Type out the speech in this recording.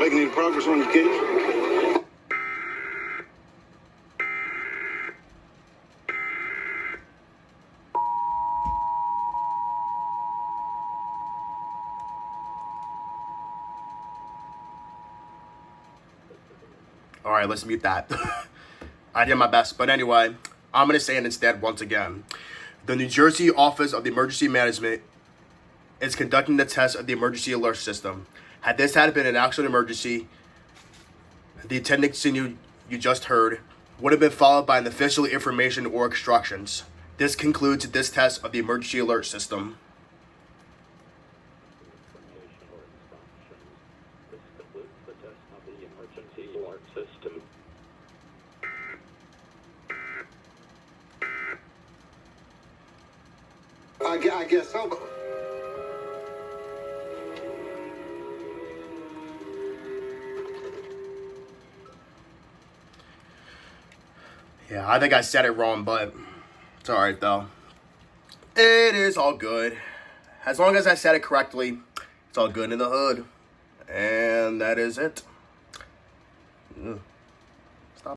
making any progress on your case? All right, let's mute that. I did my best. But anyway, I'm going to say it instead once again. The New Jersey Office of the Emergency Management is conducting the test of the emergency alert system. Had this had been an actual emergency, the attending scene you just heard would have been followed by an official information or instructions. This concludes this test of the emergency alert system. I guess so, but... Yeah, I think I said it wrong, but it's all right, though. It is all good. As long as I said it correctly, it's all good in the hood. And that is it.